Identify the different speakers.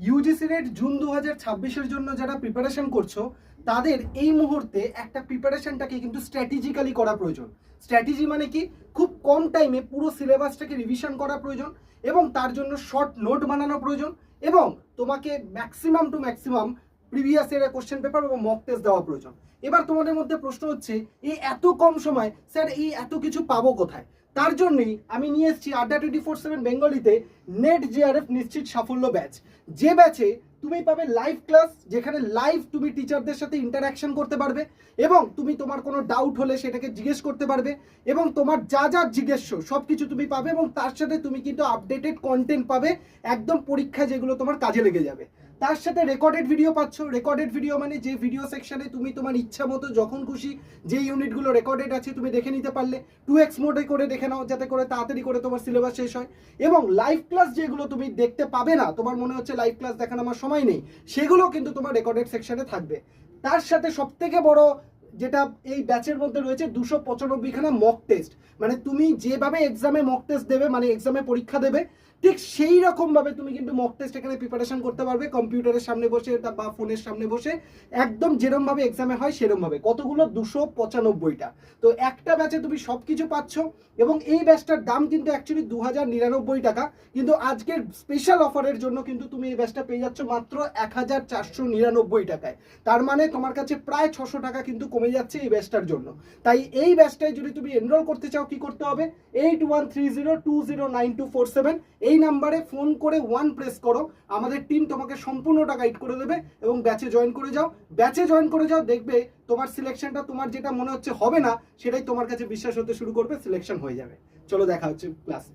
Speaker 1: UGC net June 2026-এর জন্য যারা preparation করছো তাদের এই মুহূর্তে একটা প্রিপারেশনটাকে কিন্তু স্ট্র্যাটেজিক্যালি করা প্রয়োজন। স্ট্র্যাটেজি মানে কি, খুব কম টাইমে পুরো সিলেবাসটাকে রিভিশন করা প্রয়োজন এবং তার জন্য শর্ট নোট বানানো প্রয়োজন এবং তোমাকে ম্যাক্সিমাম টু ম্যাক্সিমাম প্রিভিয়াস ইয়ারের কোশ্চেন পেপার এবং মক টেস্ট দেওয়া প্রয়োজন। এবার তোমাদের মধ্যে প্রশ্ন হচ্ছে, এই এত কম সময় স্যার এই এত কিছু পাবো কোথায়? তার জন্যই আমি নিয়ে এসেছি আড্ডা 24/7 বেঙ্গলিতে নেট জিআরএফ নিশ্চিত সাফল্য ব্যাচ। যে ব্যাচে তুমি পাবে লাইভ ক্লাস, যেখানে লাইভ তুমি টিচারদের সাথে ইন্টারাকশন করতে পারবে এবং তুমি তোমার কোনো ডাউট হলে সেটাকে জিজ্ঞেস করতে পারবে এবং তোমার যা যা জিজ্ঞেস্য সব কিছু তুমি পাবে এবং তার সাথে তুমি কিন্তু আপডেটেড কন্টেন্ট পাবে, একদম পরীক্ষায় যেগুলো তোমার কাজে লেগে যাবে। তার সাথে রেকর্ডেড ভিডিও পাচ্ছ। রেকর্ডেড ভিডিও মানে যে ভিডিও সেকশনে তুমি তোমার ইচ্ছা মতো যখন খুশি যে ইউনিটগুলো রেকর্ডেড আছে তুমি দেখে নিতে পারলে 2x মোডে করে দেখে নাও, যাতে করে তাড়াতাড়ি করে তোমার সিলেবাস শেষ হয়। এবং লাইভ ক্লাস যেগুলো তুমি দেখতে পাবে না, তোমার মনে হচ্ছে লাইভ ক্লাস দেখার আমার সময় নেই, সেগুলো কিন্তু তোমার রেকর্ডেড সেকশনে থাকবে। তার সাথে সবথেকে বড় যেটা এই ব্যাচের মধ্যে রয়েছে 295খানা মক টেস্ট। মানে তুমি যেভাবে এক্সামে মক টেস্ট দেবে, মানে এক্সামে পরীক্ষা দেবে, ঠিক সেই রকমভাবে তুমি কিন্তু মক টেস্ট এখানে প্রিপারেশন করতে পারবে কম্পিউটারের সামনে বসে বা ফোনের সামনে বসে, একদম যেরমভাবে এক্সামে হয় সেরমভাবে। কতগুলো? 295টা। তো একটা ব্যাচে তুমি সব কিছু পাচ্ছ এবং এই ব্যাচটার দাম কিন্তু অ্যাকচুয়ালি 2099 টাকা, কিন্তু আজকের স্পেশাল অফারের জন্য কিন্তু তুমি এই ব্যাচটা পেয়ে যাচ্ছ মাত্র 1499 টাকায়। তার মানে তোমার কাছে প্রায় 600 টাকা কিন্তু কমে যাচ্ছে এই ব্যাচটার জন্য। তাই এই ব্যাচটায় যদি তুমি এনরোল করতে চাও কি করতে হবে? 8130209247 এই নাম্বারে ফোন করে 1 প্রেস করো, আমাদের টিম তোমাকে সম্পূর্ণটা গাইড করে দেবে এবং ব্যাচে জয়েন করে যাও। ব্যাচে জয়েন করে যাও, দেখবে তোমার সিলেকশনটা তোমার যেটা মনে হচ্ছে হবে না সেটাই তোমার কাছে বিশ্বাস হতে শুরু করবে, সিলেকশন হয়ে যাবে। চলো দেখা হচ্ছে ক্লাসে।